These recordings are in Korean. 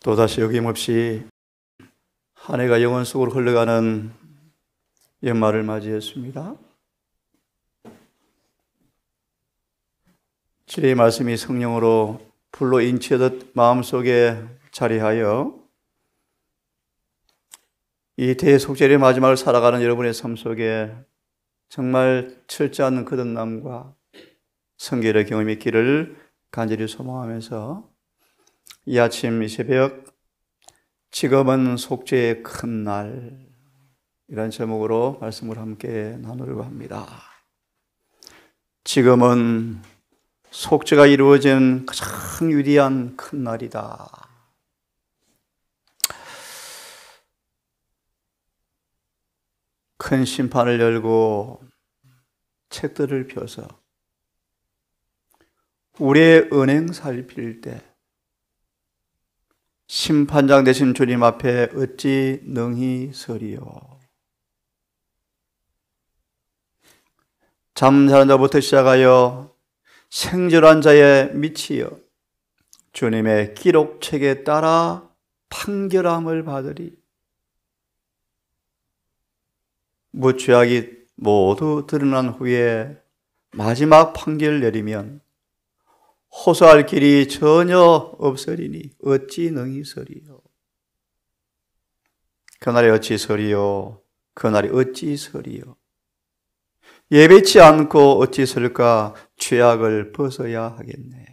또다시 어김없이 한 해가 영원 속으로 흘러가는 연말을 맞이했습니다. 주의 말씀이 성령으로 불로 인치하듯 마음속에 자리하여 이 대속죄의 마지막을 살아가는 여러분의 삶 속에 정말 철저한 거듭남과 성결의 경험이 있기를 간절히 소망하면서 이 아침 이 새벽 지금은 속죄의 큰 날 이런 제목으로 말씀을 함께 나누려고 합니다. 지금은 속죄가 이루어진 가장 위대한 큰 날이다. 큰 심판을 열고 책들을 펴서 우리의 은행 살필 때 심판장 되신 주님 앞에 어찌 능히 서리요. 잠자는 자부터 시작하여 생존한 자의 미치여 주님의 기록책에 따라 판결함을 받으리. 무죄악이 모두 드러난 후에 마지막 판결을 내리면 호소할 길이 전혀 없으리니 어찌 능히 서리요. 그날이 어찌 서리요. 그날이 어찌 서리요. 예배치 않고 어찌 설까. 죄악을 벗어야 하겠네.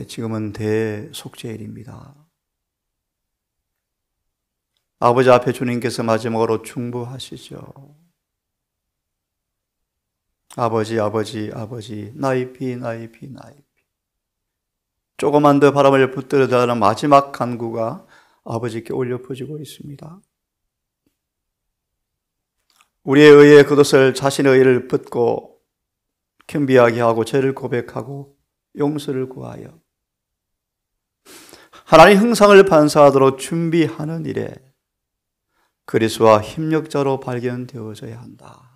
지금은 대속죄일입니다. 아버지 앞에 주님께서 마지막으로 중보하시죠. 아버지, 아버지, 아버지, 나의 피, 나의 피, 나의 피. 조금만 더 바람을 붙들어달라는 마지막 간구가 아버지께 올려 퍼지고 있습니다. 우리의 의에 그것을 자신의 의를 붓고 겸비하게 하고 죄를 고백하고 용서를 구하여 하나님 형상을 반사하도록 준비하는 일에 그리스도와 협력자로 발견되어져야 한다.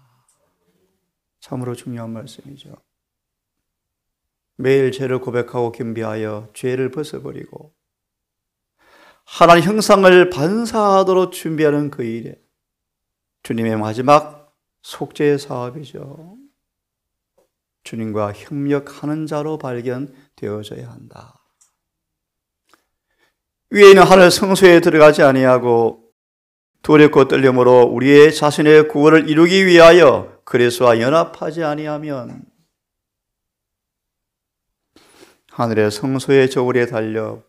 참으로 중요한 말씀이죠. 매일 죄를 고백하고 겸비하여 죄를 벗어버리고 하나님 형상을 반사하도록 준비하는 그 일에 주님의 마지막 속죄의 사업이죠. 주님과 협력하는 자로 발견되어져야 한다. 위에 있는 하늘 성소에 들어가지 아니하고 두렵고 떨림으로 우리의 자신의 구원을 이루기 위하여 그리스도와 연합하지 아니하면 하늘의 성소의 저울에 달려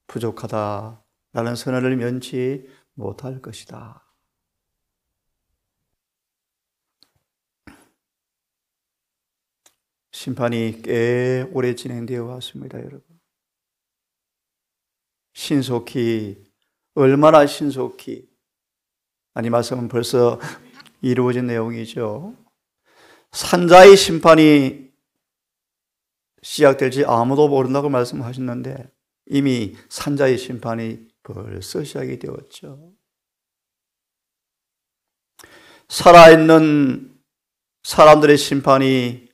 부족하다라는 선언을 면치 못할 것이다. 심판이 꽤 오래 진행되어 왔습니다, 여러분. 신속히, 얼마나 신속히, 아니 말씀은 벌써 이루어진 내용이죠. 산자의 심판이 시작될지 아무도 모른다고 말씀하셨는데 이미 산자의 심판이 벌써 시작이 되었죠. 살아있는 사람들의 심판이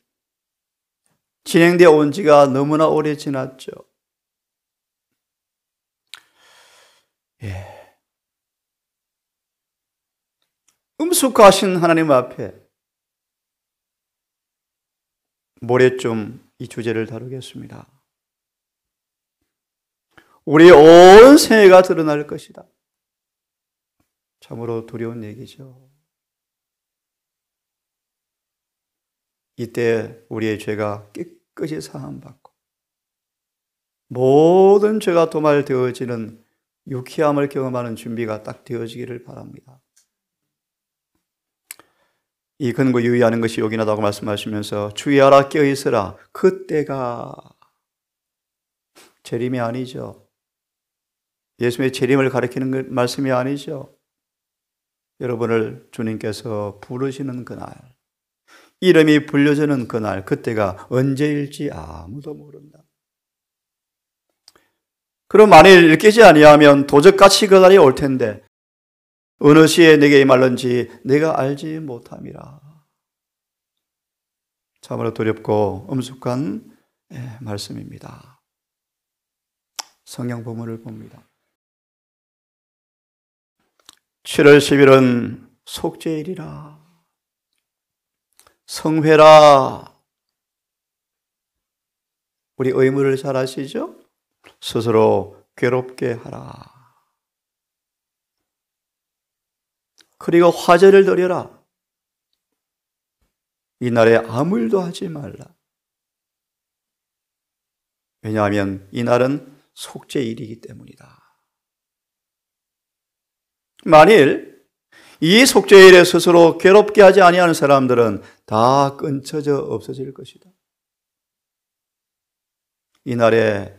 진행되어 온 지가 너무나 오래 지났죠. 음숙하신 하나님 앞에 모레쯤 이 주제를 다루겠습니다. 우리의 온 생애가 드러날 것이다. 참으로 두려운 얘기죠. 이때 우리의 죄가 깨끗이 사함받고 모든 죄가 도말되어지는 유쾌함을 경험하는 준비가 딱 되어지기를 바랍니다. 이 근거 유의하는 것이 요긴하다고 말씀하시면서 주의하라 깨어있으라. 그때가 재림이 아니죠. 예수님의 재림을 가리키는 말씀이 아니죠. 여러분을 주님께서 부르시는 그날, 이름이 불려지는 그날, 그때가 언제일지 아무도 모른다. 그럼 만일 일깨지 아니하면 도적같이 그날이 올 텐데 어느 시에 내게 임할는지 내가 알지 못함이라. 참으로 두렵고 엄숙한 말씀입니다. 성경 본문을 봅니다. 7월 10일은 속죄일이라. 성회라. 우리 의무를 잘 아시죠? 스스로 괴롭게 하라. 그리고 화제를 드려라. 이날에 아무 일도 하지 말라. 왜냐하면 이날은 속죄일이기 때문이다. 만일 이 속죄일에 스스로 괴롭게 하지 아니하는 사람들은 다 끊쳐져 없어질 것이다. 이날에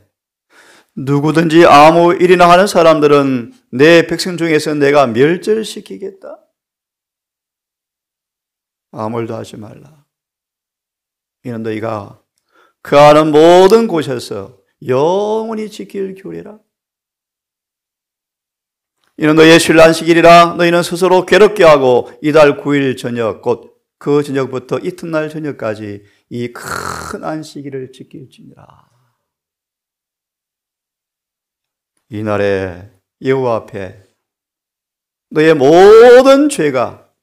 누구든지 아무 일이나 하는 사람들은 내 백성 중에서 내가 멸절시키겠다. 아무 일도 하지 말라. 이는 너희가 그 하는 모든 곳에서 영원히 지킬 규례라. 이는 너희의 신란식일이라. 너희는 스스로 괴롭게 하고 이달 9일 저녁 곧 그 저녁부터 이튿날 저녁까지 이 큰 안식일을 지킬지니라. 이날에 여호와 앞에 너의 모든 죄가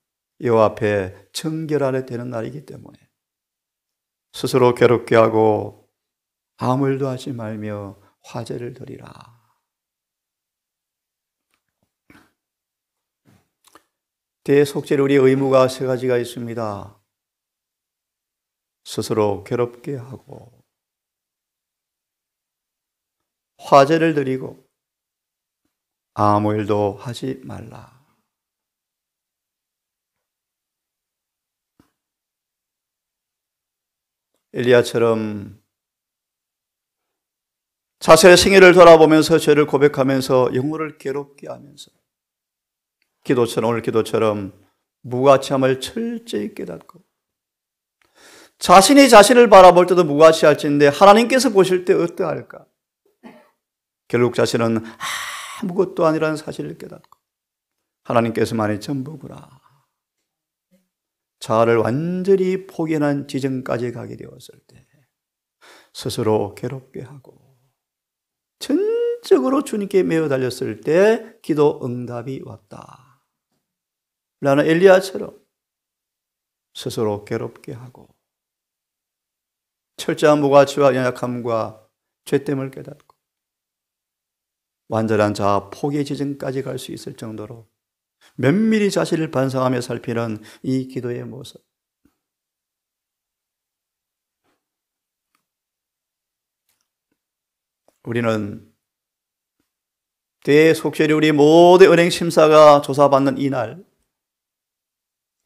여호와 앞에 정결하게 되는 날이기 때문에 스스로 괴롭게 하고 아무 일도 하지 말며 화제를 드리라. 대속죄를 우리의 의무가 세 가지가 있습니다. 스스로 괴롭게 하고 화제를 드리고 아무 일도 하지 말라. 엘리야처럼 자신의 생애를 돌아보면서 죄를 고백하면서 영혼을 괴롭게 하면서 오늘 기도처럼 무가치함을 철저히 깨닫고 자신이 자신을 바라볼 때도 무가치할진데 하나님께서 보실 때 어떠할까? 결국 자신은 아무것도 아니라는 사실을 깨닫고 하나님께서만이 전부구나. 자아를 완전히 포기한 지점까지 가게 되었을 때 스스로 괴롭게 하고 전적으로 주님께 매어 달렸을 때 기도 응답이 왔다. 라는 엘리야처럼 스스로 괴롭게 하고 철저한 무가치와 연약함과 죄됨을 깨닫고 완전한 자아 포기의 지점까지 갈 수 있을 정도로 면밀히 자신을 반성하며 살피는 이 기도의 모습. 우리는 대속죄리 우리 모든 은행 심사가 조사받는 이날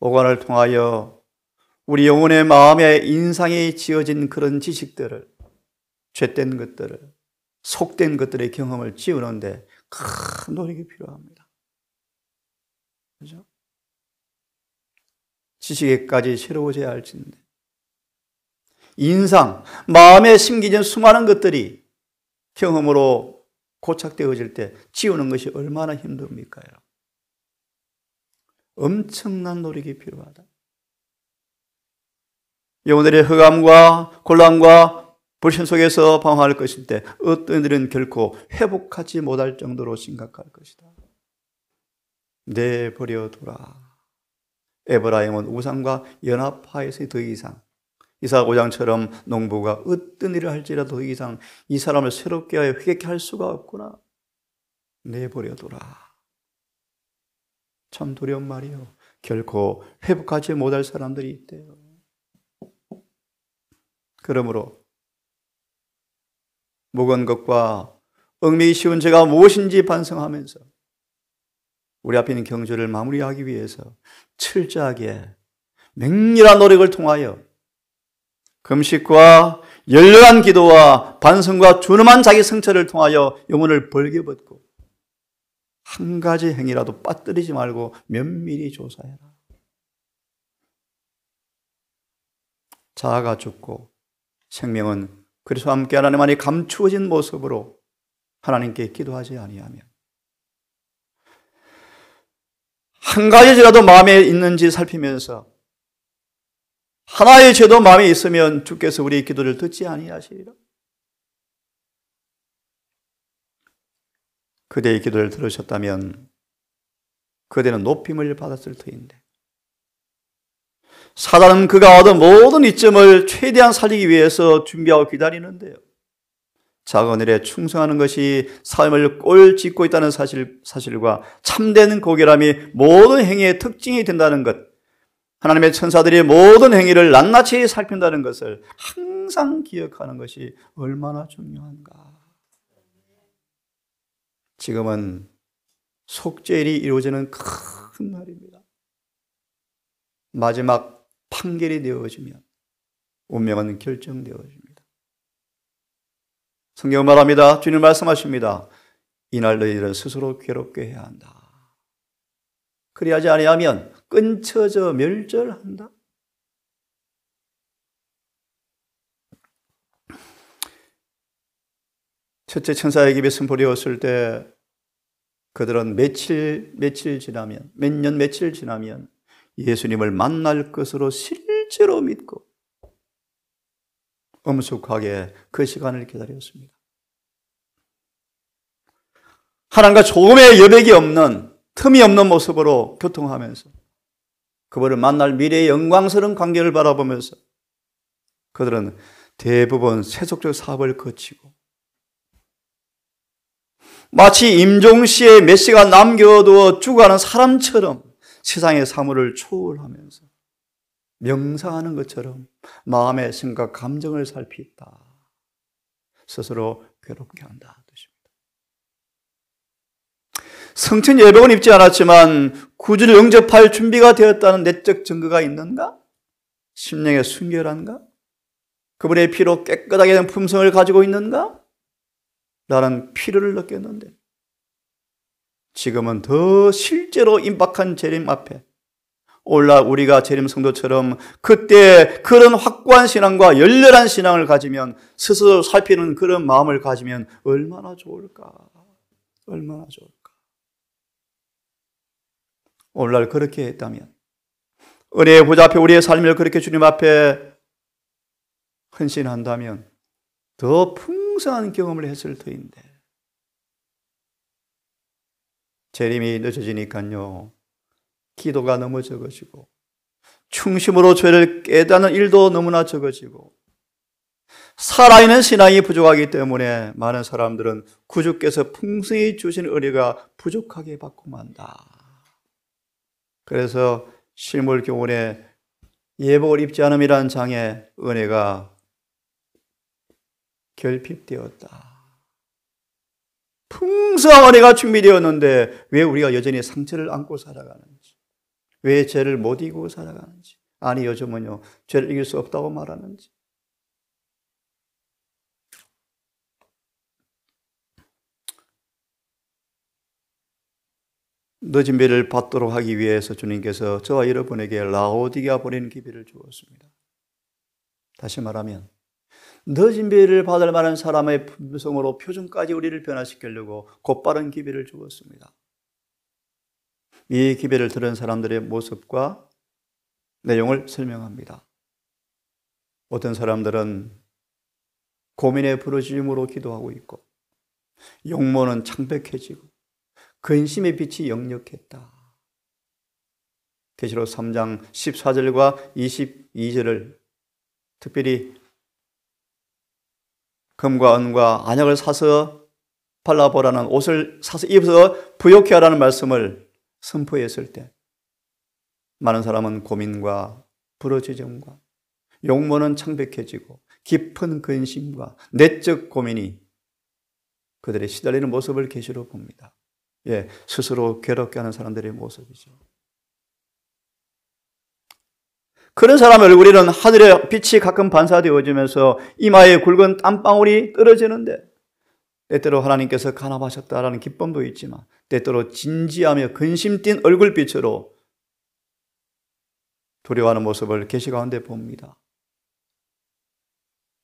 오간을 통하여 우리 영혼의 마음에 인상이 지어진 그런 지식들을 죄된 것들을 속된 것들의 경험을 지우는데 큰 노력이 필요합니다. 그죠? 지식에까지 새로워져야 할진데 인상, 마음에 심겨진 수많은 것들이 경험으로 고착되어질 때 지우는 것이 얼마나 힘듭니까? 엄청난 노력이 필요하다. 영혼들의 흑암과 곤란과 불신 속에서 방황할 것일 때 어떤 일은 결코 회복하지 못할 정도로 심각할 것이다. 내버려 두라. 에브라임은 우상과 연합하여서 더 이상 이사야 5장처럼 농부가 어떤 일을 할지라도 더 이상 이 사람을 새롭게 하여 회개케 할 수가 없구나. 내버려 두라. 참 두려운 말이요. 결코 회복하지 못할 사람들이 있대요. 그러므로 무거운 것과 얽매기 쉬운 죄가 무엇인지 반성하면서 우리 앞에 있는 경주를 마무리하기 위해서 철저하게 맹렬한 노력을 통하여 금식과 열렬한 기도와 반성과 준엄한 자기 성찰을 통하여 영혼을 벌게벗고 한 가지 행위라도 빠뜨리지 말고 면밀히 조사해라. 자아가 죽고 생명은 그리스도와 함께 하나님 안에 감추어진 모습으로 하나님께 기도하지 아니하면 한 가지라도 마음에 있는지 살피면서 하나의 죄도 마음에 있으면 주께서 우리의 기도를 듣지 아니하시리라. 그대의 기도를 들으셨다면 그대는 높임을 받았을 터인데, 사단은 그가 얻은 모든 이점을 최대한 살리기 위해서 준비하고 기다리는데요. 작은 일에 충성하는 것이 삶을 꼴짓고 있다는 사실과 참된 고결함이 모든 행위의 특징이 된다는 것, 하나님의 천사들이 모든 행위를 낱낱이 살핀다는 것을 항상 기억하는 것이 얼마나 중요한가. 지금은 속죄일이 이루어지는 큰 날입니다. 마지막 판결이 되어지면 운명은 결정되어집니다. 성경은 말합니다. 주님 말씀하십니다. 이날 너희들은 스스로 괴롭게 해야 한다. 그리하지 아니하면 끊쳐져 멸절한다. 첫째 천사에게 선포되었을 때 그들은 며칠 지나면, 몇 년 며칠 지나면 예수님을 만날 것으로 실제로 믿고 엄숙하게 그 시간을 기다렸습니다. 하나님과 조금의 여백이 없는, 틈이 없는 모습으로 교통하면서 그분을 만날 미래의 영광스러운 관계를 바라보면서 그들은 대부분 세속적 사업을 거치고 마치 임종시에 몇 시간 남겨두어 죽어가는 사람처럼 세상의 사물을 초월하면서 명상하는 것처럼 마음의 생각, 감정을 살피다. 스스로 괴롭게 한다. 뜻입니다. 성천 예복은 입지 않았지만 구주를 영접할 준비가 되었다는 내적 증거가 있는가? 심령의 순결한가? 그분의 피로 깨끗하게 된 품성을 가지고 있는가? 라는 필요를 느꼈는데 지금은 더 실제로 임박한 재림 앞에 오늘날 우리가 재림 성도처럼 그때 그런 확고한 신앙과 열렬한 신앙을 가지면, 스스로 살피는 그런 마음을 가지면 얼마나 좋을까? 얼마나 좋을까? 오늘날 그렇게 했다면, 은혜의 보좌 앞에 우리의 삶을 그렇게 주님 앞에 헌신한다면 더 풍성한 경험을 했을 터인데, 재림이 늦어지니까요, 기도가 너무 적어지고 충심으로 죄를 깨닫는 일도 너무나 적어지고 살아있는 신앙이 부족하기 때문에 많은 사람들은 구주께서 풍성히 주신 은혜가 부족하게 받고 만다. 그래서 실물 교훈에 예복을 입지 않음이라는 장에 은혜가 결핍되었다. 풍성한 은혜가 준비되었는데 왜 우리가 여전히 상처를 안고 살아가는지, 왜 죄를 못 이기고 살아가는지, 아니 요즘은요 죄를 이길 수 없다고 말하는지. 늦은 배를 받도록 하기 위해서 주님께서 저와 여러분에게 라오디게아 보내는 기회를 주었습니다. 다시 말하면 늦은 배를 받을 만한 사람의 품성으로 표정까지 우리를 변화시키려고 곧바른 기회를 주었습니다. 이 기회를 들은 사람들의 모습과 내용을 설명합니다. 어떤 사람들은 고민의 부르짖음으로 기도하고 있고, 용모는 창백해지고 근심의 빛이 역력했다. 계시록 3장 14절과 22절을 특별히 금과 은과 안약을 사서 발라보라는, 옷을 사서 입어서 부욕해 하라는 말씀을 선포했을 때 많은 사람은 고민과 부르짖음과 용모는 창백해지고 깊은 근심과 내적 고민이 그들의 시달리는 모습을 계시로 봅니다. 예, 스스로 괴롭게 하는 사람들의 모습이죠. 그런 사람 얼굴에는 하늘의 빛이 가끔 반사되어지면서 이마에 굵은 땀방울이 떨어지는데, 때때로 하나님께서 간섭하셨다라는 기쁨도 있지만 때때로 진지하며 근심 띤 얼굴빛으로 두려워하는 모습을 계시 가운데 봅니다.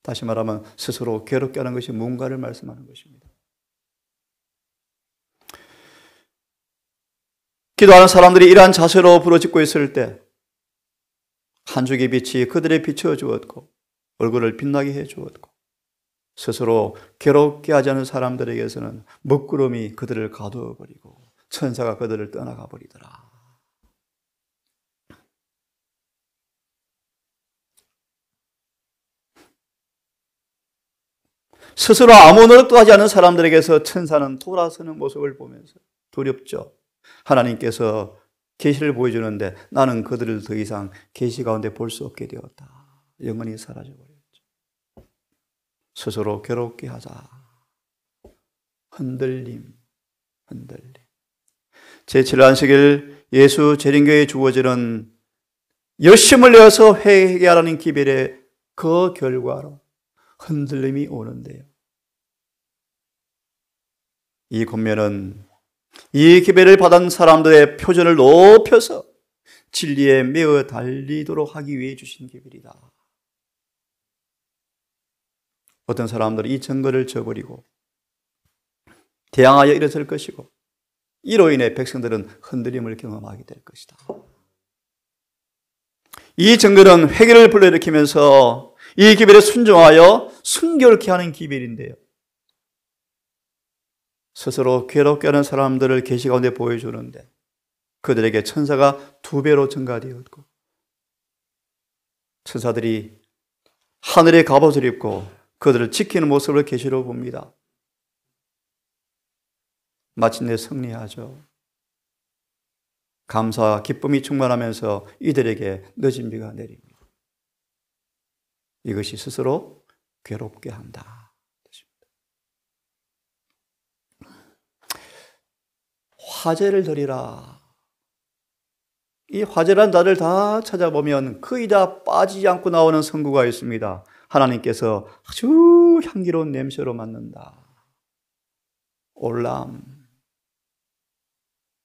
다시 말하면 스스로 괴롭게 하는 것이 뭔가를 말씀하는 것입니다. 기도하는 사람들이 이러한 자세로 부르짖고 있을 때 한 줄기 빛이 그들의 비춰 주었고 얼굴을 빛나게 해 주었고 스스로 괴롭게 하지 않은 사람들에게서는 먹구름이 그들을 가두어 버리고 천사가 그들을 떠나가 버리더라. 스스로 아무 노력도 하지 않은 사람들에게서 천사는 돌아서는 모습을 보면서 두렵죠. 하나님께서 계시를 보여주는데 나는 그들을 더 이상 계시 가운데 볼 수 없게 되었다. 영원히 사라져버렸죠. 스스로 괴롭게 하자. 흔들림. 제7안식일 예수 재림교회에 주어지는 열심을 내어서 회개하라는 기별의 그 결과로 흔들림이 오는데요. 이 권면은 이 기별을 받은 사람들의 표준을 높여서 진리에 매어 달리도록 하기 위해 주신 기별이다. 어떤 사람들은 이 증거를 저버리고 대항하여 일어설 것이고 이로 인해 백성들은 흔들림을 경험하게 될 것이다. 이 증거는 회개를 불러일으키면서 이 기별에 순종하여 순결케 하는 기별인데요. 스스로 괴롭게 하는 사람들을 계시 가운데 보여주는데 그들에게 천사가 2배로 증가되었고 천사들이 하늘의 갑옷을 입고 그들을 지키는 모습을 계시로 봅니다. 마침내 승리하죠. 감사와 기쁨이 충만하면서 이들에게 늦은 비가 내립니다. 이것이 스스로 괴롭게 한다. 화제를 드리라. 이 화제란 단어를 다 찾아보면 거의 다 빠지지 않고 나오는 성구가 있습니다. 하나님께서 아주 향기로운 냄새로 맡는다. 올람.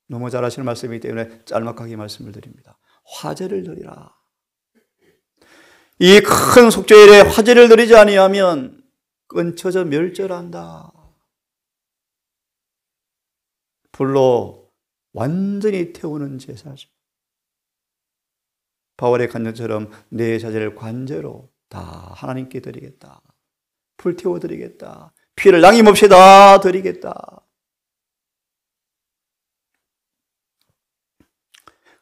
너무 잘하시는 말씀이기 때문에 짤막하게 말씀을 드립니다. 화제를 드리라. 이 큰 속죄일에 화제를 드리지 아니하면 끊쳐져 멸절한다. 불로 완전히 태우는 제사죠. 바울의 간증처럼 내 자제를 관제로 다 하나님께 드리겠다. 불태워 드리겠다. 피를 남김없이 다 드리겠다.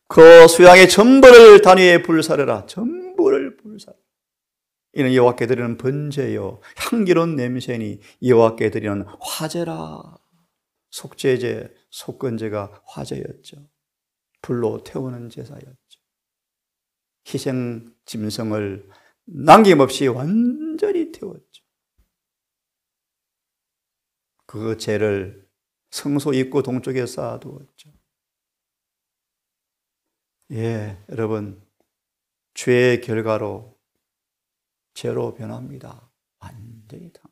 그 수양의 전부를 단위에 불사르라. 전부를 불사르라. 이는 여호와께 드리는 번제요 향기로운 냄새니 여호와께 드리는 화제라. 속죄제, 속건제가 화제였죠. 불로 태우는 제사였죠. 희생 짐승을 남김없이 완전히 태웠죠. 그 죄를 성소 입구 동쪽에 쌓아두었죠. 예, 여러분, 죄의 결과로 죄로 변합니다. 완전히 다.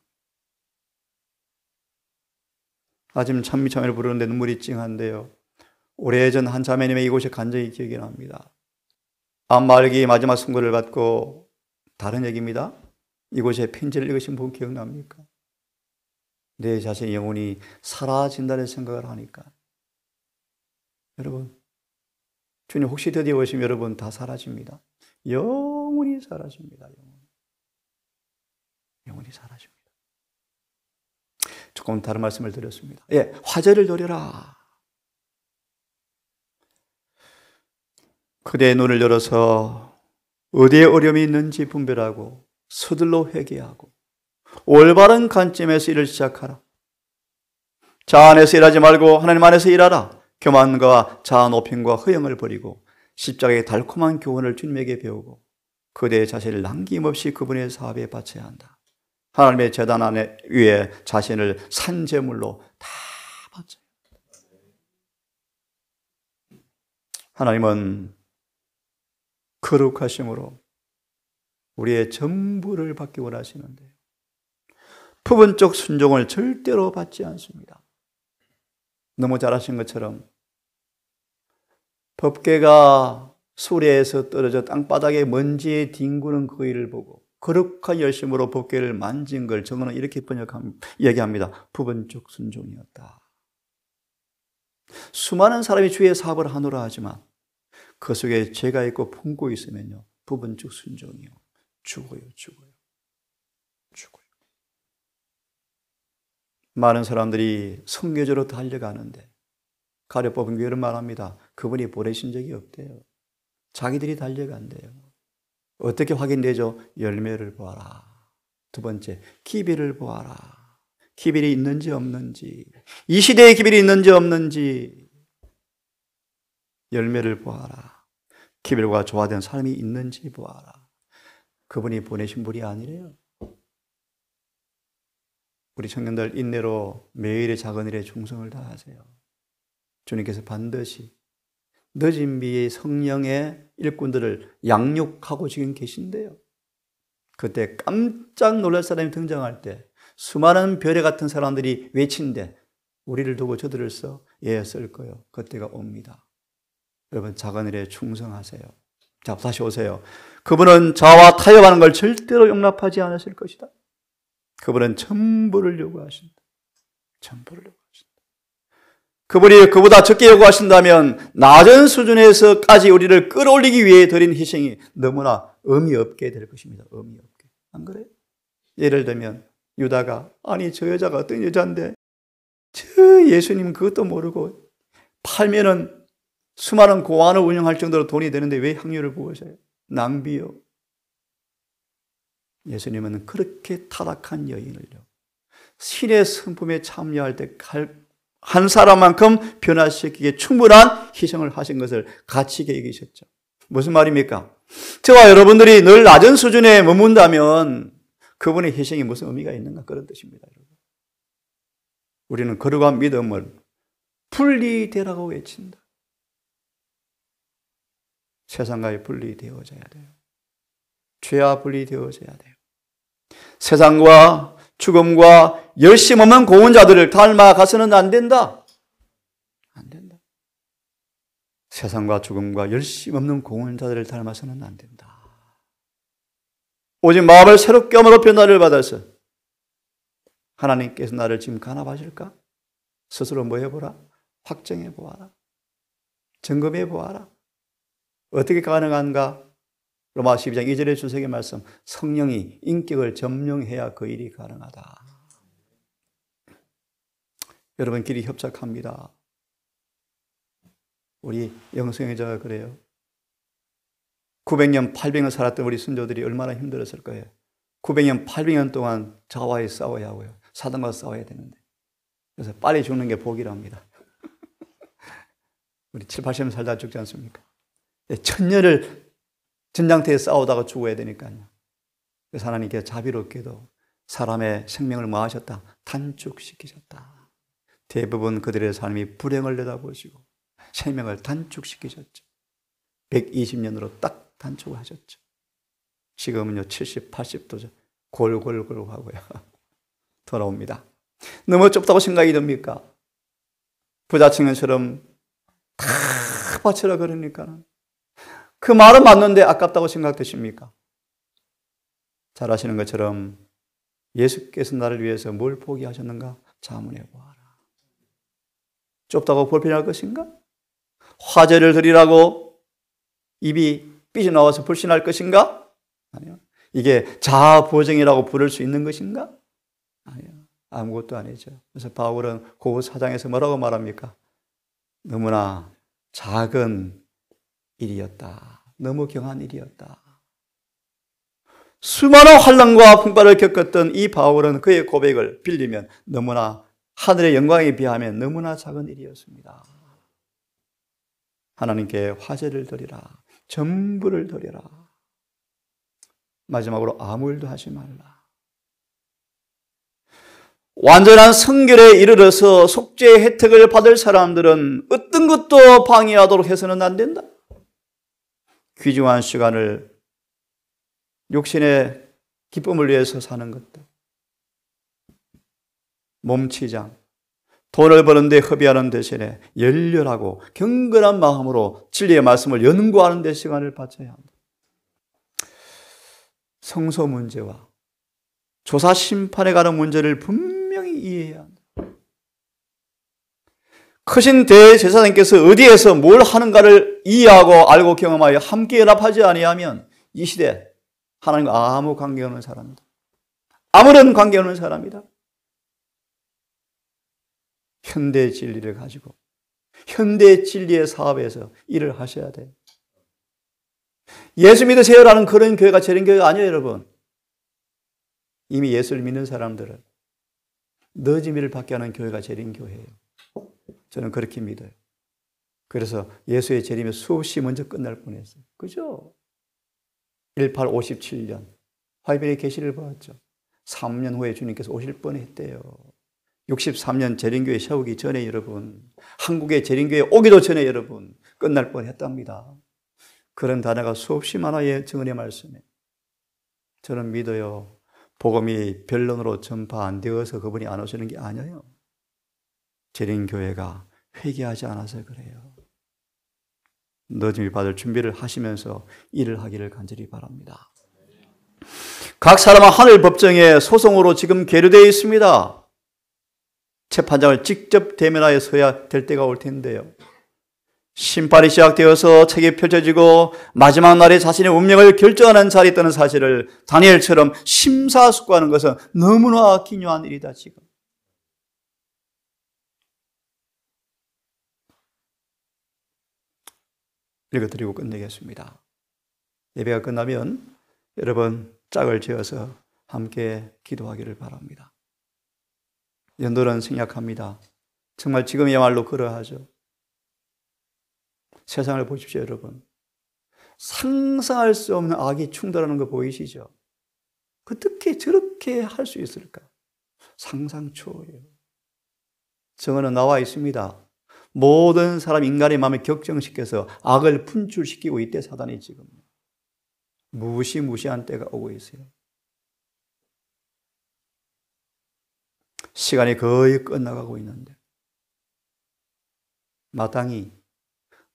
아침 찬미참회를 부르는데 눈물이 찡한데요. 오래전 한 자매님의 이곳에 간 적이 기억이 납니다. 암말기 마지막 선고를 받고 다른 얘기입니다. 이곳에 편지를 읽으신 분 기억납니까? 내 자신의 영혼이 사라진다는 생각을 하니까. 여러분, 주님 혹시 드디어 오시면 여러분 다 사라집니다. 영원히 사라집니다. 영원히 사라집니다. 조금 다른 말씀을 드렸습니다. 예, 화제를 드려라. 그대의 눈을 열어서 어디에 어려움이 있는지 분별하고 서둘러 회개하고 올바른 관점에서 일을 시작하라. 자아 안에서 일하지 말고 하나님 안에서 일하라. 교만과 자아 높임과 허영을 버리고 십자가의 달콤한 교훈을 주님에게 배우고 그대의 자신을 남김없이 그분의 사업에 바쳐야 한다. 하나님의 제단 안에 위에 자신을 산제물로 다 바쳐야 한다. 하나님은 거룩하심으로 우리의 전부를 받기 원하시는데 부분적 순종을 절대로 받지 않습니다. 너무 잘하신 것처럼 법궤가 수레에서 떨어져 땅바닥에 먼지에 뒹구는 그 일을 보고 거룩한 열심으로 법궤를 만진 걸 저거는 이렇게 얘기합니다. 부분적 순종이었다. 수많은 사람이 주의 사업을 하노라 하지만 그 속에 죄가 있고 품고 있으면요 부분적 순종이요. 죽어요. 많은 사람들이 선교지로 달려가는데 가려뽑은 교회는 말합니다. 그분이 보내신 적이 없대요. 자기들이 달려간대요. 어떻게 확인되죠? 열매를 보아라. 두 번째, 기별을 보아라. 기별이 있는지 없는지, 이 시대에 기별이 있는지 없는지 열매를 보아라. 기별과 조화된 삶이 있는지 보아라. 그분이 보내신 분이 아니래요. 우리 청년들 인내로 매일의 작은 일에 충성을 다하세요. 주님께서 반드시 늦은 비의 성령의 일꾼들을 양육하고 지금 계신데요. 그때 깜짝 놀랄 사람이 등장할 때 수많은 별에 같은 사람들이 외친데 우리를 두고 저들을 쓸 거예요. 그때가 옵니다. 여러분 작은 일에 충성하세요. 자, 다시 오세요. 그분은 저와 타협하는 걸 절대로 용납하지 않으실 것이다. 그분은 전부를 요구하신다. 전부를 요구하신다. 그분이 그보다 적게 요구하신다면 낮은 수준에서까지 우리를 끌어올리기 위해 드린 희생이 너무나 의미 없게 될 것입니다. 의미 없게. 안 그래요? 예를 들면 유다가 아니 저 여자가 어떤 여자인데 저 예수님 그것도 모르고 팔면은 수많은 고아원을 운영할 정도로 돈이 되는데 왜 향유를 부으셔요? 낭비요. 예수님은 그렇게 타락한 여인을요, 신의 성품에 참여할 때 한 사람만큼 변화시키기에 충분한 희생을 하신 것을 가치있게 여기셨죠. 무슨 말입니까? 저와 여러분들이 늘 낮은 수준에 머문다면 그분의 희생이 무슨 의미가 있는가, 그런 뜻입니다. 우리는 거룩한 믿음을 분리되라고 외친다. 세상과의 분리되어져야 돼요. 죄와 분리되어져야 돼요. 세상과 죽음과 열심 없는 고운자들을 닮아가서는 안 된다. 안 된다. 세상과 죽음과 열심 없는 고운자들을 닮아서는 안 된다. 오직 마음을 새롭게 함으로 변화를 받아서 하나님께서 나를 지금 간합하실까? 스스로 뭐 해보라? 확정해 보아라. 점검해 보아라. 어떻게 가능한가? 로마 12장 2절의 주석의 말씀, 성령이 인격을 점령해야 그 일이 가능하다. 여러분 길이 협착합니다. 우리 영성애자가 그래요. 900년, 800년 살았던 우리 선조들이 얼마나 힘들었을 거예요. 900년, 800년 동안 자와에 싸워야 하고요. 사단과 싸워야 되는데. 그래서 빨리 죽는 게 복이랍니다. 우리 7, 80년 살다 죽지 않습니까? 1000년을 전장터에 싸우다가 죽어야 되니까요. 그래서 하나님께서 자비롭게도 사람의 생명을 뭐 하셨다? 단축시키셨다. 대부분 그들의 삶이 불행을 내다보시고 생명을 단축시키셨죠. 120년으로 딱 단축을 하셨죠. 지금은요 70, 80도죠. 골골골 하고요. 돌아옵니다. 너무 좁다고 생각이 듭니까? 부자청년처럼 다 바쳐라 그러니까 그 말은 맞는데 아깝다고 생각되십니까? 잘 아시는 것처럼 예수께서 나를 위해서 뭘 포기하셨는가? 자문해 보아라. 좁다고 불편할 것인가? 화제를 드리라고 입이 삐져나와서 불신할 것인가? 아니요. 이게 자아보정이라고 부를 수 있는 것인가? 아니요. 아무것도 아니죠. 그래서 바울은 그 4장에서 뭐라고 말합니까? 너무나 작은 일이었다. 너무 경한 일이었다. 수많은 환난과 풍파를 겪었던 이 바울은 그의 고백을 빌리면 너무나 하늘의 영광에 비하면 너무나 작은 일이었습니다. 하나님께 화제를 드리라. 전부를 드리라. 마지막으로 아무 일도 하지 말라. 완전한 성결에 이르러서 속죄의 혜택을 받을 사람들은 어떤 것도 방해하도록 해서는 안 된다. 귀중한 시간을 육신의 기쁨을 위해서 사는 것도, 몸치장, 돈을 버는데 허비하는 대신에 열렬하고 경건한 마음으로 진리의 말씀을 연구하는 데 시간을 바쳐야 합니다. 성소 문제와 조사 심판에 가는 문제를 분명히 이해해야 합니다. 크신 대제사장께서 어디에서 뭘 하는가를 이해하고 알고 경험하여 함께 연합하지 아니하면 이 시대 하나님과 아무 관계 없는 사람이다. 아무런 관계 없는 사람이다. 현대 진리를 가지고 현대 진리의 사업에서 일을 하셔야 돼요. 예수 믿으세요라는 그런 교회가 저런 교회가 아니에요, 여러분. 이미 예수를 믿는 사람들은 너지 일을 받게 하는 교회가 저런 교회예요. 저는 그렇게 믿어요. 그래서 예수의 재림이 수없이 먼저 끝날 뻔했어요. 그죠? 1857년 화이벨의 계시를 보았죠. 3년 후에 주님께서 오실 뻔했대요. 63년 재림교회 세우기 전에 여러분, 한국의 재림교회 오기도 전에 여러분 끝날 뻔했답니다. 그런 단어가 수없이 많아요. 증언의 말씀에. 저는 믿어요. 복음이 변론으로 전파 안 되어서 그분이 안 오시는 게 아니에요. 재림교회가 회개하지 않아서 그래요. 늦음이 받을 준비를 하시면서 일을 하기를 간절히 바랍니다. 각 사람은 하늘 법정에 소송으로 지금 계류되어 있습니다. 재판장을 직접 대면하여 서야 될 때가 올 텐데요. 심판이 시작되어서 책이 펼쳐지고 마지막 날에 자신의 운명을 결정하는 자리에 있다는 사실을 다니엘처럼 심사숙고하는 것은 너무나 기묘한 일이다 지금. 읽어드리고 끝내겠습니다. 예배가 끝나면 여러분 짝을 지어서 함께 기도하기를 바랍니다. 연도는 생략합니다. 정말 지금이야말로 그러하죠. 세상을 보십시오, 여러분. 상상할 수 없는 악이 충돌하는 거 보이시죠? 어떻게 저렇게 할 수 있을까? 상상 초월이에요. 증언은 나와 있습니다. 모든 사람 인간의 마음을 격정시켜서 악을 분출시키고 있대 사단이 지금. 무시무시한 때가 오고 있어요. 시간이 거의 끝나가고 있는데 마땅히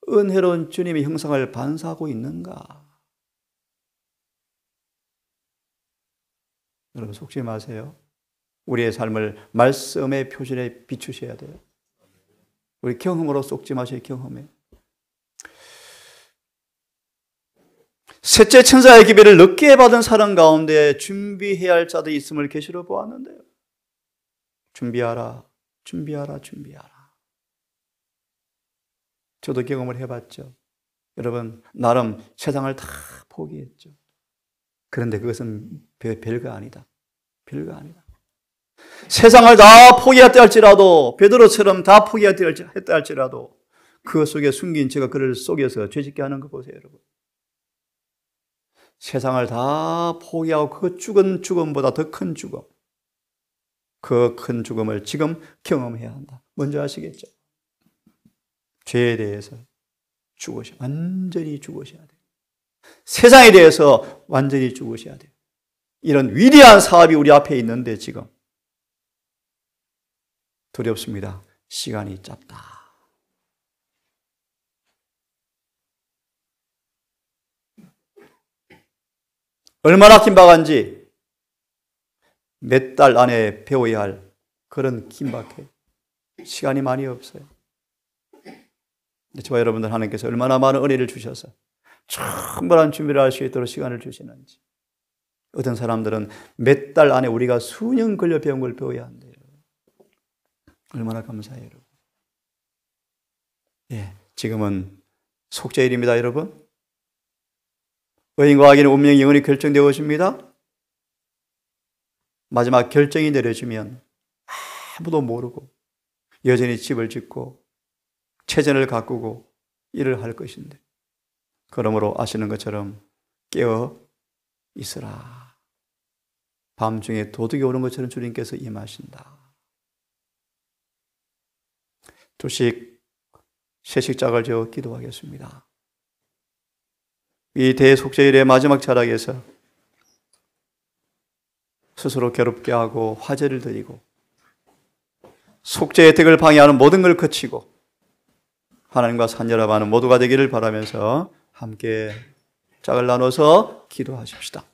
은혜로운 주님의 형상을 반사하고 있는가? 여러분 속지 마세요. 우리의 삶을 말씀의 표준에 비추셔야 돼요. 우리 경험으로 속지 마세요. 경험에. 셋째 천사의 기별을 늦게 받은 사람 가운데 준비해야 할 자들이 있음을 계시로 보았는데요. 준비하라, 준비하라, 준비하라. 저도 경험을 해봤죠. 여러분, 나름 세상을 다 포기했죠. 그런데 그것은 별거 아니다. 별거 아니다. 세상을 다 포기했다 할지라도, 베드로처럼 다 포기했다 할지라도, 그 속에 숨긴 죄가 그를 속여서 죄짓게 하는 거 보세요, 여러분. 세상을 다 포기하고 그 죽은 죽음보다 더 큰 죽음, 그 큰 죽음을 지금 경험해야 한다. 뭔지 아시겠죠? 죄에 대해서 완전히 죽으셔야 돼요. 세상에 대해서 완전히 죽으셔야 돼요. 이런 위대한 사업이 우리 앞에 있는데 지금 두렵습니다. 시간이 짧다. 얼마나 긴박한지 몇 달 안에 배워야 할 그런 긴박해. 시간이 많이 없어요. 저와 여러분들 하나님께서 얼마나 많은 은혜를 주셔서 충분한 준비를 할 수 있도록 시간을 주시는지. 어떤 사람들은 몇 달 안에 우리가 수년 걸려 배운 걸 배워야 한대요. 얼마나 감사해요, 여러분. 예, 지금은 속죄일입니다, 여러분. 의인과 악인의 운명이 영원히 결정되어 오십니다. 마지막 결정이 내려지면 아무도 모르고 여전히 집을 짓고 체전을 가꾸고 일을 할 것인데, 그러므로 아시는 것처럼 깨어 있으라. 밤중에 도둑이 오는 것처럼 주님께서 임하신다. 두식, 세식 짝을 지어 기도하겠습니다. 이 대속죄일의 마지막 자락에서 스스로 괴롭게 하고 화제를 드리고 속죄 혜택을 방해하는 모든 걸 거치고 하나님과 산전하는 모두가 되기를 바라면서 함께 짝을 나눠서 기도하십시다.